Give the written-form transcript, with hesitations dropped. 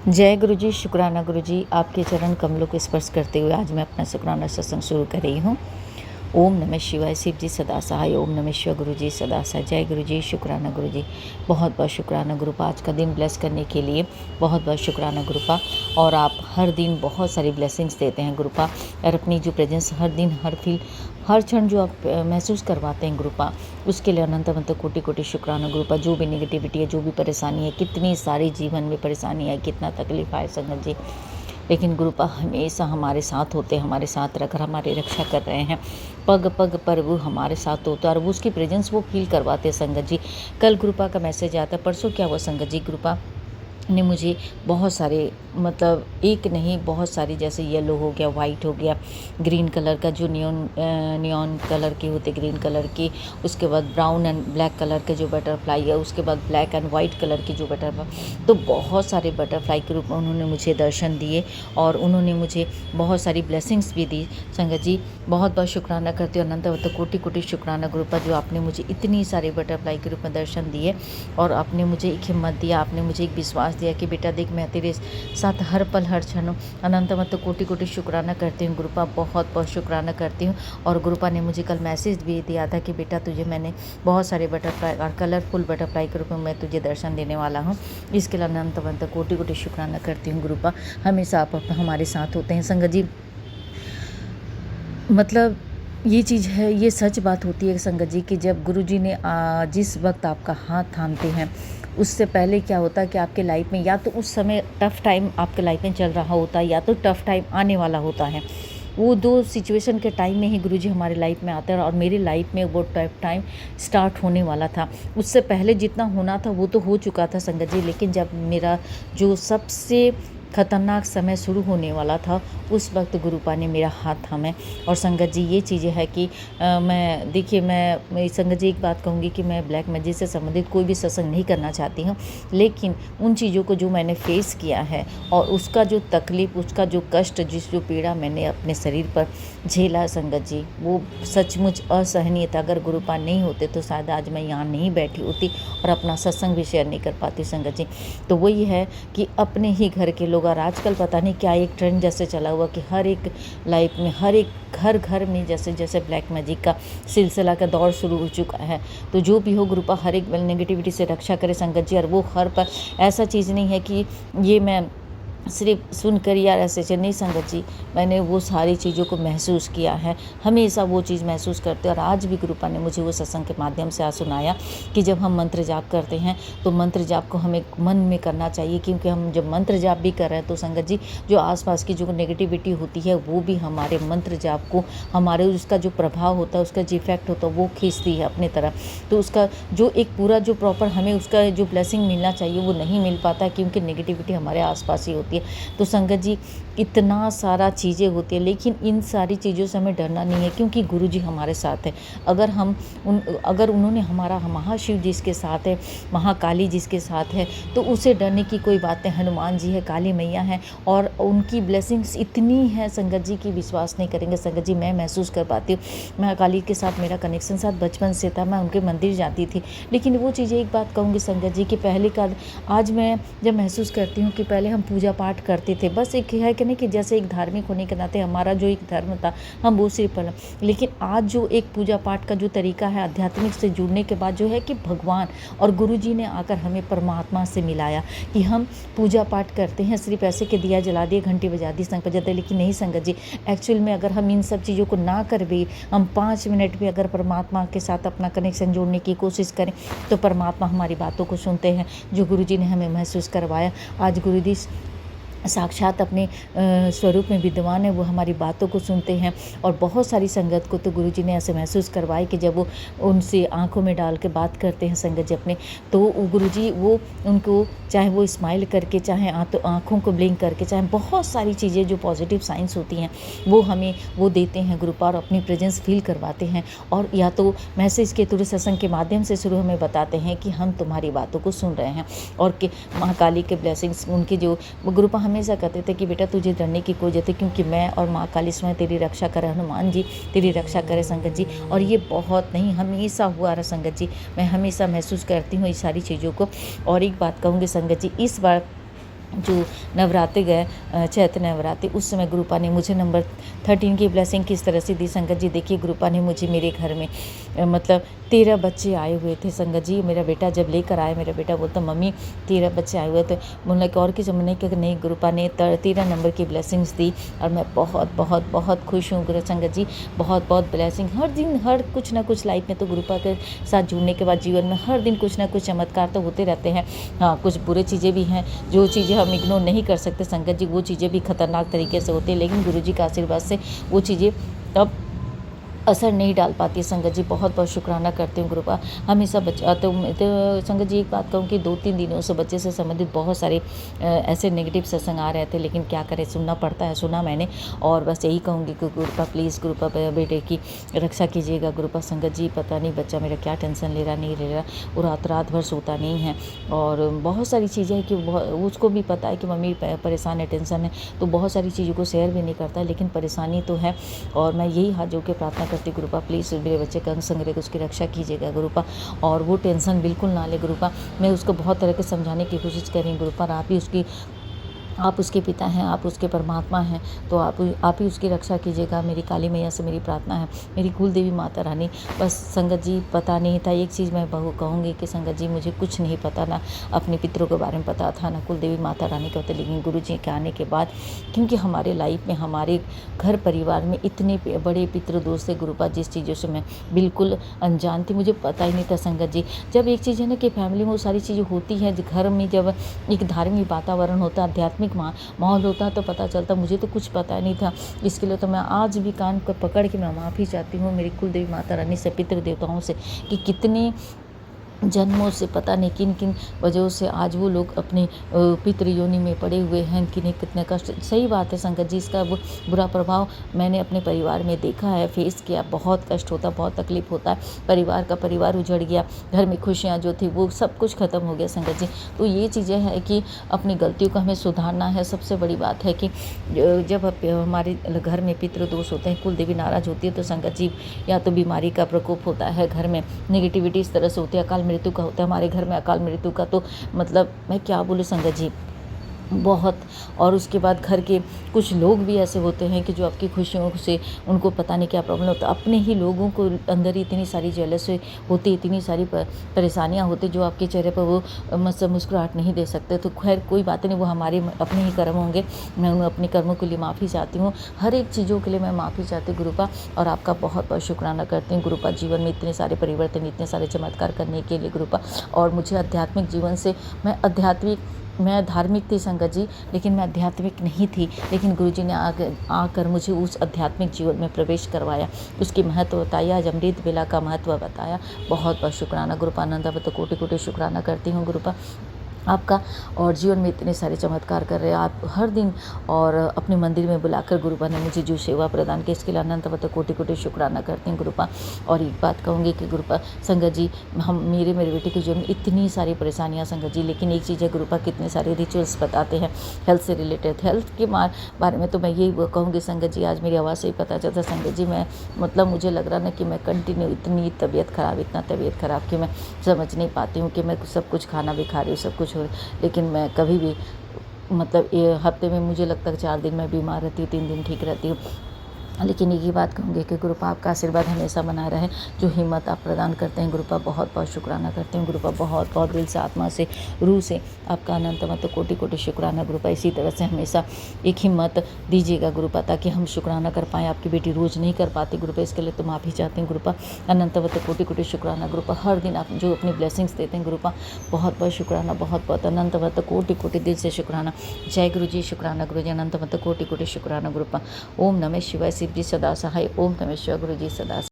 जय गुरु जी, शुक्राना गुरु जी। आपके चरण कमलों को स्पर्श करते हुए आज मैं अपना शुक्राना सत्संग शुरू कर रही हूँ। ओम नमः शिवाय। शिव जी सदा सहाय। ओम नमः शिवाय। गुरु जी सदा सहाय। जय गुरु जी, शुक्राना गुरु जी। बहुत बहुत शुक्राना गुरुपा, आज का दिन ब्लेस करने के लिए बहुत बहुत शुक्राना गुरुपा। और आप हर दिन बहुत सारी ब्लेसिंग्स देते हैं गुरुपा, और अपनी जो प्रेजेंस हर दिन हर क्षण जो आप महसूस करवाते हैं गुरुपा, उसके लिए अनंत अनंत कोटि कोटि शुक्राना गुरुपा। जो भी नेगेटिविटी है, जो भी परेशानी है, कितनी सारी जीवन में परेशानी है, कितना तकलीफ है संगत जी, लेकिन गुरुपा हमेशा हमारे साथ होते, हमारे साथ रखकर हमारी रक्षा कर रहे हैं। पग पग पर वो हमारे साथ होता है और वो उसकी प्रेजेंस वो फील करवाते हैं संगत जी। कल गुरुपा का मैसेज आता है, परसों क्या हुआ संगत जी, गुरुपा ने मुझे बहुत सारे, मतलब एक नहीं बहुत सारी, जैसे येलो हो गया, वाइट हो गया, ग्रीन कलर का जो नियॉन कलर के होते, ग्रीन कलर के, उसके बाद ब्राउन एंड ब्लैक कलर के जो बटरफ्लाई है, उसके बाद ब्लैक एंड वाइट कलर की जो बटरफ्लाई, तो बहुत सारे बटरफ्लाई के रूप में उन्होंने मुझे दर्शन दिए और उन्होंने मुझे बहुत सारी ब्लेसिंग्स भी दी संगत जी। बहुत बहुत शुक्राना करती हूँ, अनंत कोटि कोटि शुक्राना गुरुपा, जो आपने मुझे इतनी सारे बटरफ्लाई के रूप में दर्शन दिए और आपने मुझे एक हिम्मत दिया, आपने मुझे एक विश्वास दिया कि बेटा देख, मैं तेरे साथ हर पल हर क्षण हूँ। अनंत कोटि कोटि शुक्राना करती हूँ गुरुपा, बहुत बहुत शुक्राना करती हूँ। और गुरुपा ने मुझे कल मैसेज भी दिया था कि बेटा तुझे मैंने बहुत सारे बटरफ्लाई और कलरफुल बटरफ्लाई के रूप में मैं तुझे दर्शन देने वाला हूँ। इसके लिए अनंत कोटि कोटि शुक्राना करती हूँ गुरुपा। हमेशा आप हमारे साथ होते हैं संगत जी। मतलब ये चीज़ है, ये सच बात होती है संगत जी कि जब गुरु जी ने जिस वक्त आपका हाथ थामते हैं, उससे पहले क्या होता है कि आपके लाइफ में या तो उस समय टफ़ टाइम आपके लाइफ में चल रहा होता है, या तो टफ़ टाइम आने वाला होता है। वो दो सिचुएशन के टाइम में ही गुरुजी हमारे लाइफ में आते हैं, और मेरी लाइफ में वो टफ़ टाइम स्टार्ट होने वाला था। उससे पहले जितना होना था वो तो हो चुका था संगत जी, लेकिन जब मेरा जो सबसे खतरनाक समय शुरू होने वाला था, उस वक्त गुरुपा ने मेरा हाथ थामे। और संगत जी ये चीज़ें है कि मैं देखिए, मैं संगत जी एक बात कहूँगी कि मैं ब्लैक मैजिक से संबंधित कोई भी सत्संग नहीं करना चाहती हूँ, लेकिन उन चीज़ों को जो मैंने फेस किया है और उसका जो तकलीफ़, उसका जो कष्ट, जो पीड़ा मैंने अपने शरीर पर झेला संगत जी, वो सचमुच असहनीय था। अगर गुरुपा नहीं होते तो शायद आज मैं यहाँ नहीं बैठी होती और अपना सत्संग भी शेयर नहीं कर पाती संगत जी। तो वही है कि अपने ही घर के लोग, और आजकल पता नहीं क्या एक ट्रेंड जैसे चला हुआ कि हर एक लाइफ में, हर एक घर में जैसे जैसे ब्लैक मैजिक का सिलसिला का दौर शुरू हो चुका है। तो जो भी हो गुरुपा हर एक नेगेटिविटी से रक्षा करे संगत जी। और वो हर पर ऐसा चीज़ नहीं है कि ये मैं सिर्फ सुनकर या ऐसे नहीं संगत जी, मैंने वो सारी चीज़ों को महसूस किया है, हमेशा वो चीज़ महसूस करते। और आज भी गुरुपा ने मुझे वो सत्संग के माध्यम से आज सुनाया कि जब हम मंत्र जाप करते हैं तो मंत्र जाप को हमें मन में करना चाहिए, क्योंकि हम जब मंत्र जाप भी कर रहे हैं तो संगत जी जो आसपास की जो नेगेटिविटी होती है वो भी हमारे मंत्र जाप को, हमारे उसका जो प्रभाव होता है, उसका जो इफेक्ट होता है वो खींचती है अपनी तरफ। तो उसका जो एक पूरा जो प्रॉपर हमें उसका जो ब्लेसिंग मिलना चाहिए वो नहीं मिल पाता, क्योंकि नेगेटिविटी हमारे आसपास ही होती है। तो संगत जी इतना सारा चीज़ें होती है, लेकिन इन सारी चीज़ों से हमें डरना नहीं है, क्योंकि गुरुजी हमारे साथ है। अगर उन्होंने हमारा महाशिव जिसके साथ है, महाकाली जिसके साथ है, तो उसे डरने की कोई बात नहीं। हनुमान जी है, काली मैया है, और उनकी ब्लेसिंग्स इतनी है संगत जी की विश्वास नहीं करेंगे संगत जी। मैं महसूस कर पाती हूँ, महाकाली के साथ मेरा कनेक्शन साथ बचपन से था, मैं उनके मंदिर जाती थी। लेकिन वो चीज़ें, एक बात कहूँगी संगत जी कि पहले का, आज मैं जब महसूस करती हूँ कि पहले हम पूजा पाठ करते थे, बस एक है कि नहीं कि जैसे एक धार्मिक होने के नाते हमारा जो एक धर्म था हम वो सिर्फ पढ़, लेकिन आज जो एक पूजा पाठ का जो तरीका है, आध्यात्मिक से जुड़ने के बाद जो है कि भगवान और गुरु जी ने आकर हमें परमात्मा से मिलाया, कि हम पूजा पाठ करते हैं सिर्फ ऐसे कि दिया जला दिए, घंटी बजा दी, संग बजाते, लेकिन नहीं संगत जी, एक्चुअल में अगर हम इन सब चीज़ों को ना कर भी, हम 5 मिनट भी अगर परमात्मा के साथ अपना कनेक्शन जोड़ने की कोशिश करें तो परमात्मा हमारी बातों को सुनते हैं, जो गुरु जी ने हमें महसूस करवाया। आज गुरु जी साक्षात अपने स्वरूप में विद्यमान है, वो हमारी बातों को सुनते हैं। और बहुत सारी संगत को तो गुरुजी ने ऐसे महसूस करवाए कि जब वो उनसे आंखों में डाल के बात करते हैं संगत जी अपने, तो गुरुजी वो उनको, चाहे वो स्माइल करके, चाहे आंखों को ब्लिंक करके, चाहे बहुत सारी चीज़ें जो पॉजिटिव साइंस होती हैं वो हमें वो देते हैं गुरुपा, और अपनी प्रेजेंस फील करवाते हैं। और या तो मैसेज के थ्रू सत्संग के माध्यम से शुरू हमें बताते हैं कि हम तुम्हारी बातों को सुन रहे हैं, और कि महाकाली के ब्लेसिंग्स उनकी जो गुरुपा हमेशा कहते थे कि बेटा तुझे डरने की कोई जरूरत है, क्योंकि मैं और माँ काली स्वयं तेरी रक्षा करे, हनुमान जी तेरी रक्षा करे संगत जी। और ये बहुत नहीं, हमेशा हुआ रहा संगत जी, मैं हमेशा महसूस करती हूँ इस सारी चीज़ों को। और एक बात कहूँगी संगत जी, इस बार जो नवरात्रि गए चैत्र नवरात्रि, उस समय गुरुपा ने मुझे नंबर 13 की ब्लेसिंग किस तरह से दी संगत जी। देखिए गुरुपा ने मुझे मेरे घर में मतलब 13 बच्चे आए हुए थे संगत जी। मेरा बेटा जब लेकर आया, मेरा बेटा बोलता मम्मी 13 बच्चे आए हुए थे। बोलने के और किसी मैंने कहा नहीं, गुरुपा ने 13 नंबर की ब्लेसिंग्स दी और मैं बहुत बहुत बहुत खुश हूँ गुरु संगत जी। बहुत बहुत ब्लेसिंग हर दिन, हर कुछ ना कुछ लाइफ में तो गुरुपा के साथ जुड़ने के बाद जीवन में हर दिन कुछ ना कुछ चमत्कार तो होते रहते हैं। हाँ, कुछ बुरे चीज़ें भी हैं, जो चीज़ें हम इग्नोर नहीं कर सकते संगत जी, वो चीज़ें भी खतरनाक तरीके से होती है, लेकिन गुरुजी का आशीर्वाद से वो चीज़ें तब असर नहीं डाल पाती संगत जी। बहुत बहुत शुक्राना करती हूँ गुरुपा, हमेशा बच्चा तो संगत जी एक बात कहूँ कि 2-3 दिनों से बच्चे से संबंधित बहुत सारे ऐसे नेगेटिव सत्संग आ रहे थे, लेकिन क्या करें, सुनना पड़ता है। सुना मैंने और बस यही कहूँगी कि गुरुपा प्लीज़, गुरुपा बेटे की रक्षा कीजिएगा गुरुपा संगत जी। पता नहीं बच्चा मेरा क्या टेंशन ले रहा नहीं ले रहा, वो रात भर सोता नहीं है और बहुत सारी चीज़ें हैं कि उसको भी पता है कि मम्मी परेशान है, टेंशन है, तो बहुत सारी चीज़ों को शेयर भी नहीं करता, लेकिन परेशानी तो है। और मैं यही हाथ जोड़ के प्रार्थना करती गुरुपा, प्लीज़ मेरे बच्चे का अंग संग उसकी रक्षा कीजिएगा गुरुपा, और वो टेंशन बिल्कुल ना ले गुरुपा। मैं उसको बहुत तरह के समझाने की कोशिश कर रही हूँ गुरुपा, आप उसके पिता हैं, आप उसके परमात्मा हैं, तो आप ही उसकी रक्षा कीजिएगा। मेरी काली मैया से मेरी प्रार्थना है, मेरी कुल देवी माता रानी। बस संगत जी पता नहीं था, एक चीज़ मैं कहूँगी कि संगत जी मुझे कुछ नहीं पता, ना अपने पितरों के बारे में पता था, ना कुल देवी माता रानी का होता, लेकिन गुरु जी के आने के बाद, क्योंकि हमारे लाइफ में, हमारे घर परिवार में इतने बड़े पितृदोष थे गुरुपा, जिस चीज़ों से मैं बिल्कुल अनजान थी, मुझे पता ही नहीं था संगत जी। जब एक चीज़ है ना कि फैमिली में वो सारी चीज़ें होती हैं, घर में जब एक धार्मिक वातावरण होता है, आध्यात्मिक माहौल होता है, तो पता चलता। मुझे तो कुछ पता नहीं था, इसके लिए तो मैं आज भी कान को पकड़ के मैं माफ़ी चाहती हूँ मेरी कुल देवी माता रानी से, पितृ देवताओं से, कि कितने जन्मों से पता नहीं किन किन वजहों से आज वो लोग अपने पितृ योनि में पड़े हुए हैं, किन्हें कितने कष्ट। सही बात है संगत जी, इसका वो बुरा प्रभाव मैंने अपने परिवार में देखा है, फेस किया। बहुत कष्ट होता, बहुत तकलीफ होता है, परिवार उजड़ गया, घर में खुशियाँ जो थी वो सब कुछ ख़त्म हो गया संगत जी। तो ये चीज़ें हैं कि अपनी गलतियों को हमें सुधारना है। सबसे बड़ी बात है कि जब हमारे घर में पितृ दोष होते हैं, कुल देवी नाराज़ होती है, तो संगत जी या तो बीमारी का प्रकोप होता है, घर में नेगेटिविटी इस तरह से होती है, अकाल मृत्यु का होता है। हमारे घर में अकाल मृत्यु का तो मतलब मैं क्या बोलूँ संगत जी, बहुत। और उसके बाद घर के कुछ लोग भी ऐसे होते हैं कि जो आपकी खुशियों से उनको पता नहीं क्या प्रॉब्लम होता है, अपने ही लोगों को अंदर ही इतनी सारी जेलस होती, इतनी सारी परेशानियां होती, जो आपके चेहरे पर वो मुस्कुराहट नहीं दे सकते। तो खैर कोई बात नहीं, वो हमारे अपने ही कर्म होंगे। मैं उन अपने कर्मों के लिए माफ़ी चाहती हूँ, हर एक चीज़ों के लिए मैं माफ़ी चाहती हूँ गुरुपा, और आपका बहुत बहुत शुक्राना करती हूँ गुरुपा, जीवन में इतने सारे परिवर्तन, इतने सारे चमत्कार करने के लिए गुरुपा। और मुझे आध्यात्मिक जीवन से, मैं धार्मिक थी संगत जी, लेकिन मैं आध्यात्मिक नहीं थी, लेकिन गुरुजी ने आकर मुझे उस आध्यात्मिक जीवन में प्रवेश करवाया, उसकी महत्व बताया, आज अमृत बेला का महत्व बताया। बहुत बहुत शुक्राना गुरुपा, आनंदावत कोटि कोटि शुक्राना करती हूँ गुरुपा आपका। और जीवन में इतने सारे चमत्कार कर रहे हैं आप हर दिन, और अपने मंदिर में बुलाकर गुरुपा ने मुझे जो सेवा प्रदान की, इसके लिए अनंत कोटि कोटि शुक्राना करती हूँ गुरुपा। और एक बात कहूँगी कि गुरुपा संगत जी, मेरे बेटे के जीवन में इतनी सारी परेशानियाँ संगत जी, लेकिन एक चीज़ है गुरुपा, कितने सारे रिचुअल्स बताते हैं हेल्थ से रिलेटेड। हेल्थ के बारे में तो मैं यही कहूँगी संगत जी, आज मेरी आवाज़ से ही पता चलता संगत जी, मैं मतलब मुझे लग रहा ना कि मैं कंटिन्यू इतना तबीयत ख़राब कि मैं समझ नहीं पाती हूँ कि मैं सब कुछ खाना भी खा रही हूँ, सब कुछ हो, लेकिन मैं कभी भी मतलब ये हफ्ते में मुझे लगता है 4 दिन मैं बीमार रहती हूँ, 3 दिन ठीक रहती हूँ। लेकिन एक ही बात कहूँगी कि गुरुपा आपका आशीर्वाद हमेशा बना रहे, जो हिम्मत आप प्रदान करते हैं गुरुपा, बहुत बहुत शुक्राना करते हैं गुरुपा, बहुत बहुत दिल से, आत्मा से, रूह से आपका अनंत मत कोटि कोटि शुक्राना गुरुपा। इसी तरह से हमेशा एक हिम्मत दीजिएगा गुरुपा, ताकि हम शुक्राना कर पाएँ। आपकी बेटी रोज़ नहीं कर पाती गुरुपा, इसके लिए तो माफ़ी चाहती हूँ गुरुपा। अनंत मत कोटि कोटि शुक्राना गुरुपा, हर दिन आप जो अपनी ब्लेसिंग्स देते हैं गुरुपा, बहुत बहुत शुक्राना, बहुत बहुत अनंत मत कोटि कोटि दिल से शुक्राना। जय गुरु जी, शुक्राना गुरु जी, अनंत मत कोटि कोटि शुक्राना गुरुपा। ओम नमः शिवाय, शिव जी सदा सहाय। ओम नमः शिवाय, गुरु जी सदा